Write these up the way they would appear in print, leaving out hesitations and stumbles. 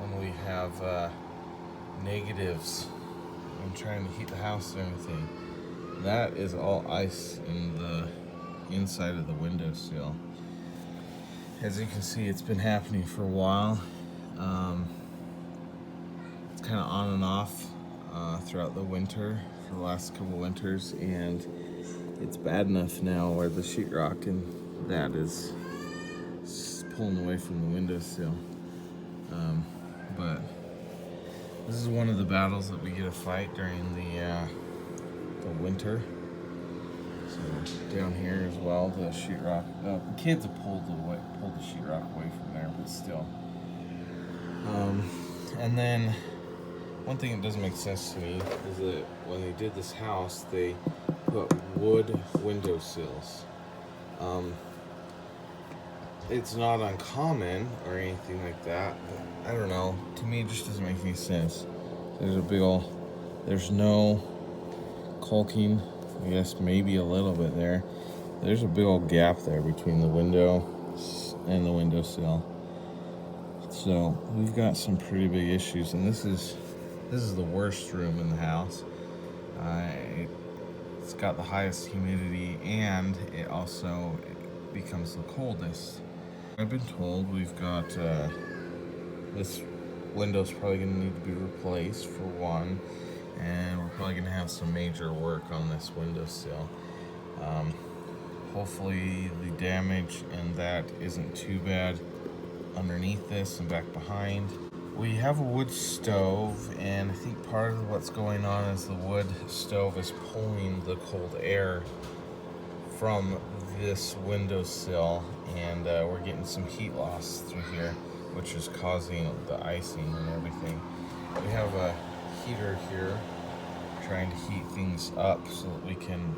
when we have negatives when trying to heat the house and everything. That is all ice in the inside of the windowsill. As you can see, it's been happening for a while. It's kind of on and off throughout the winter, for the last couple winters, and it's bad enough now where the sheetrock and that is pulling away from the windowsill. But this is one of the battles that we get to fight during the winter. So down here as well, the sheetrock. The kids have pulled the sheetrock away from there, but still. And then one thing that doesn't make sense to me is that when they did this house, they put wood windowsills. It's not uncommon or anything like that, but I don't know. To me, it just doesn't make any sense. There's no caulking. I guess maybe a little bit there. There's a big old gap there between the window and the windowsill. So we've got some pretty big issues, and this is the worst room in the house. It's got the highest humidity, and it also becomes the coldest. I've been told we've got this window's probably going to need to be replaced for one, and we're probably going to have some major work on this windowsill. Hopefully the damage and that isn't too bad underneath this and back behind. We have a wood stove, and I think part of what's going on is the wood stove is pulling the cold air from this windowsill, and we're getting some heat loss through here, which is causing the icing and everything. We have a heater here trying to heat things up so that we can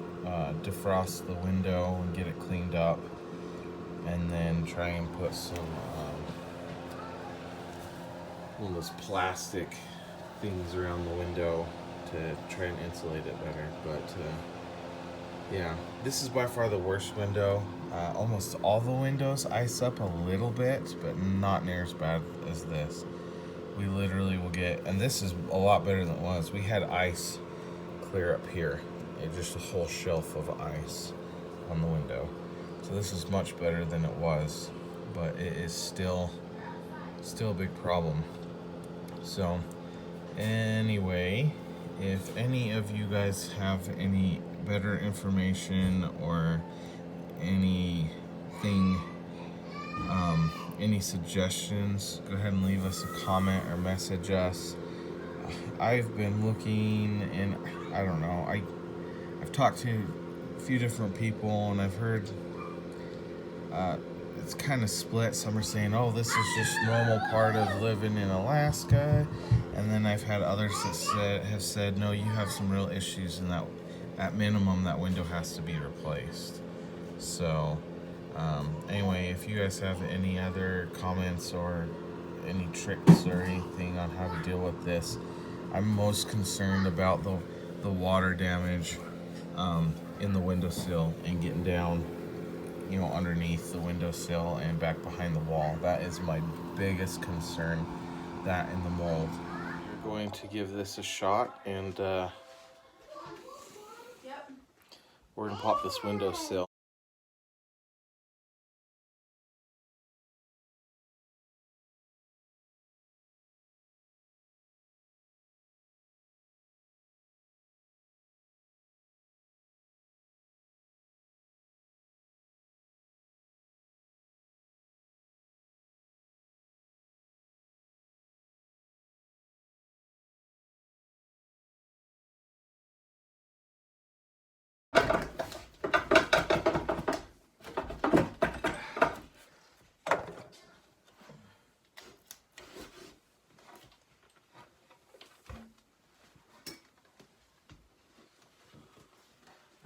defrost the window and get it cleaned up, and then try and put some one of those plastic things around the window to try and insulate it better. But yeah, this is by far the worst window. Almost all the windows ice up a little bit, but not near as bad as this. We literally will get, and this is a lot better than it was. We had ice clear up here, just a whole shelf of ice on the window. So this is much better than it was, but it is still a big problem. So anyway, if any of you guys have any better information or anything, any suggestions, go ahead and leave us a comment or message us. I've been looking, and I don't know, I've talked to a few different people, and I've heard it's kind of split. Some are saying, oh, this is just normal part of living in Alaska, and then I've had others that have said, no, you have some real issues, and that at minimum that window has to be replaced. So anyway, if you guys have any other comments or any tricks or anything on how to deal with this, I'm most concerned about the water damage in the windowsill and getting down, underneath the windowsill and back behind the wall. That is my biggest concern, that and the mold. We're going to give this a shot, and we're gonna pop this windowsill.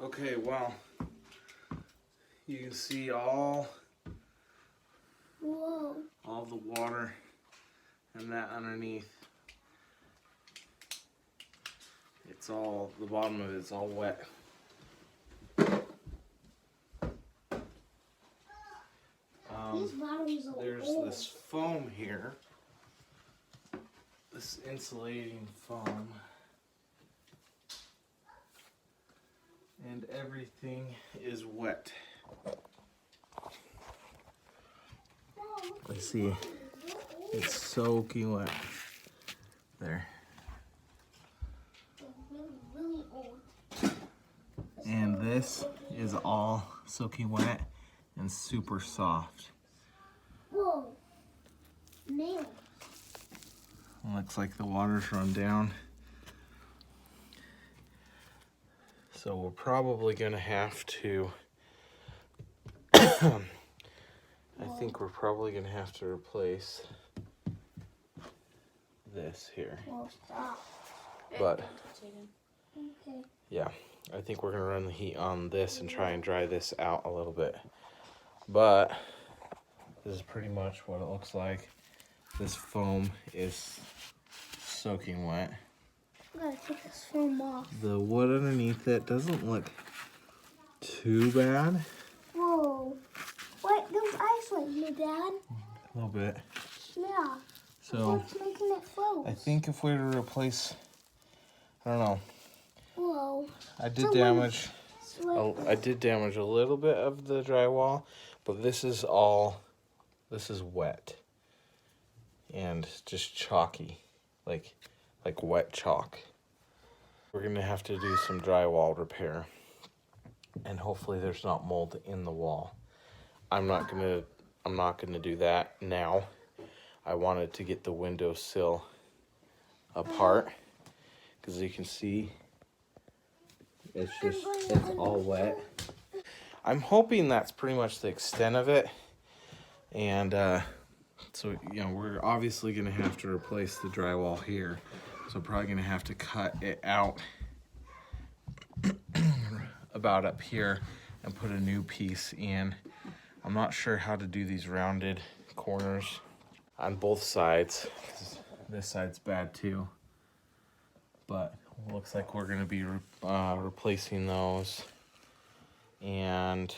Okay, well, you can see all the water and that underneath. It's all, the bottom of it's all wet. There's this foam here this insulating foam. And everything is wet. Let's see, it's soaking wet. There. Really old. And this is all soaking wet and super soft. Whoa. Nails. Looks like the water's run down. So we're probably gonna have to, I think we're probably gonna have to replace this here. Well, stop. But Okay. yeah, I think we're gonna run the heat on this and try and dry this out a little bit. But this is pretty much what it looks like. This foam is soaking wet. I gotta take this foam off. The wood underneath it doesn't look too bad. Whoa. What? There's ice right here, Dad. A little bit. Yeah. So What's making it froze? I think if we were to replace, I don't know. Whoa. I did So damage. So I did damage a little bit of the drywall, but this is wet and just chalky, like wet chalk. We're gonna have to do some drywall repair, and hopefully there's not mold in the wall. I'm not gonna do that now. I wanted to get the windowsill apart, because you can see it's all wet. I'm hoping that's pretty much the extent of it. And so, you know, we're obviously gonna have to replace the drywall here. So probably gonna have to cut it out about up here and put a new piece in. I'm not sure how to do these rounded corners on both sides, 'cause this side's bad too. But it looks like we're gonna be replacing those. And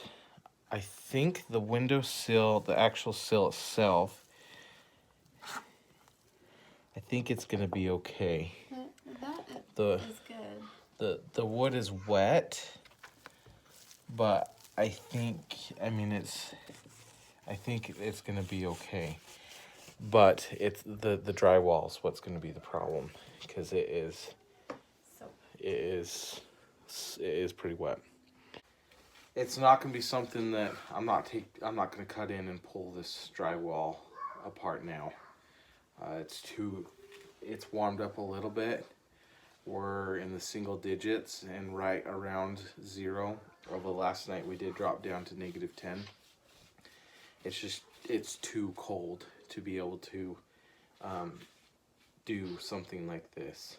I think the windowsill, the actual sill itself, I think it's gonna be okay. That is good. The wood is wet, but I think it's gonna be okay. But it's the drywall is what's gonna be the problem, because it is pretty wet. It's not gonna be something that I'm not gonna cut in and pull this drywall apart now. It's warmed up a little bit. We're in the single digits and right around 0. Although last night we did drop down to -10. It's too cold to be able to do something like this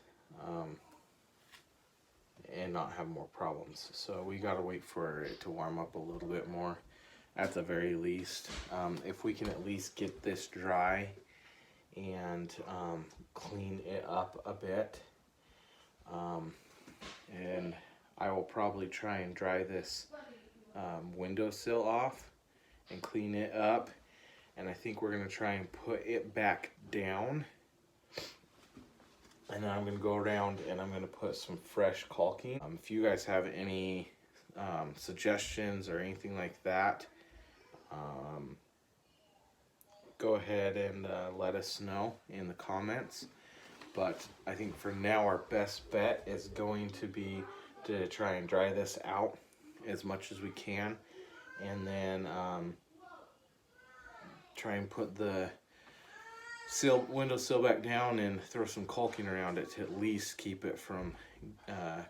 and not have more problems. So we gotta wait for it to warm up a little bit more at the very least. If we can at least get this dry and clean it up a bit, and I will probably try and dry this windowsill off and clean it up, and I think we're gonna try and put it back down, and then I'm gonna go around and I'm gonna put some fresh caulking. If you guys have any suggestions or anything like that, go ahead and let us know in the comments. But I think for now our best bet is going to be to try and dry this out as much as we can, and then try and put the windowsill back down and throw some caulking around it to at least keep it from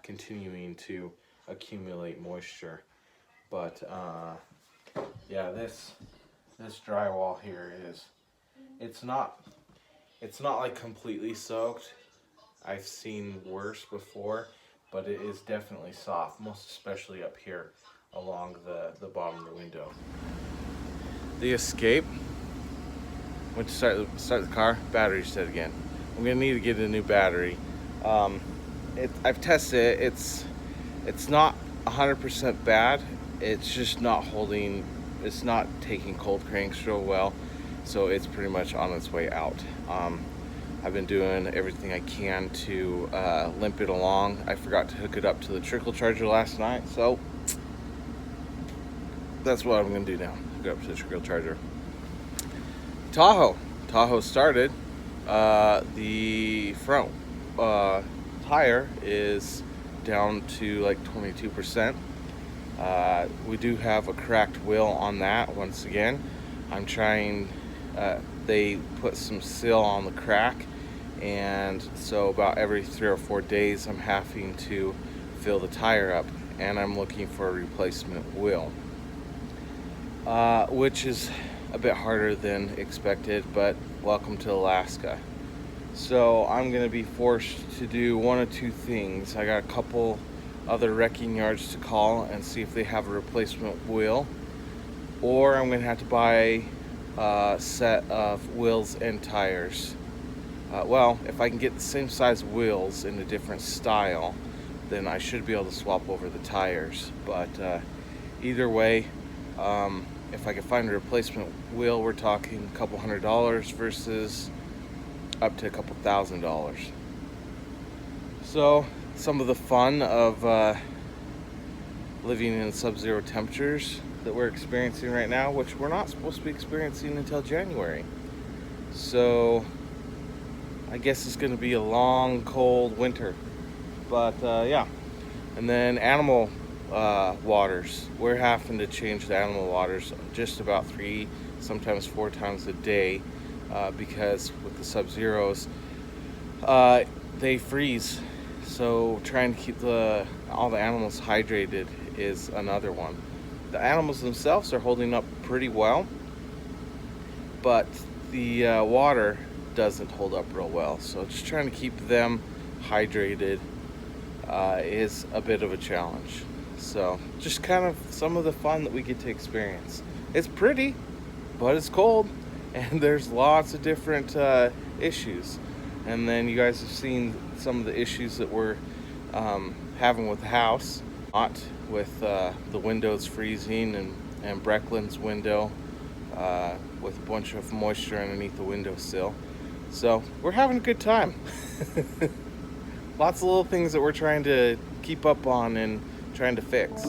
continuing to accumulate moisture. But yeah, this drywall here it's not like completely soaked. I've seen worse before, but it is definitely soft, most especially up here along the bottom of the window. The escape. Went to start the car, battery's dead again. I'm gonna need to get a new battery. I've tested it. It's not 100% bad. It's just not holding. It's not taking cold cranks real well, so it's pretty much on its way out. I've been doing everything I can to limp it along. I forgot to hook it up to the trickle charger last night, so that's what I'm gonna do now. Hook it up to the trickle charger. Tahoe started. The front tire is down to like 22%. We do have a cracked wheel on that. Once again, I'm trying, they put some seal on the crack, and so about every 3 or 4 days I'm having to fill the tire up, and I'm looking for a replacement wheel, which is a bit harder than expected, but welcome to Alaska. So I'm gonna be forced to do one of two things. I got a couple other wrecking yards to call and see if they have a replacement wheel, or I'm gonna have to buy a set of wheels and tires. Well, if I can get the same size wheels in a different style, then I should be able to swap over the tires. But either way, if I can find a replacement wheel, we're talking a couple $100 versus up to a couple $1,000. So some of the fun of living in sub-zero temperatures that we're experiencing right now, which we're not supposed to be experiencing until January. So I guess it's going to be a long, cold winter. But yeah. And then animal waters. We're having to change the animal waters just about 3, sometimes 4 times a day, because with the sub-zeros, they freeze. So trying to keep all the animals hydrated is another one. The animals themselves are holding up pretty well, but the water doesn't hold up real well. So just trying to keep them hydrated is a bit of a challenge. So just kind of some of the fun that we get to experience. It's pretty, but it's cold, and there's lots of different issues. And then you guys have seen some of the issues that we're having with the house, not with the windows freezing and Brecklin's window with a bunch of moisture underneath the windowsill. So we're having a good time. Lots of little things that we're trying to keep up on and trying to fix.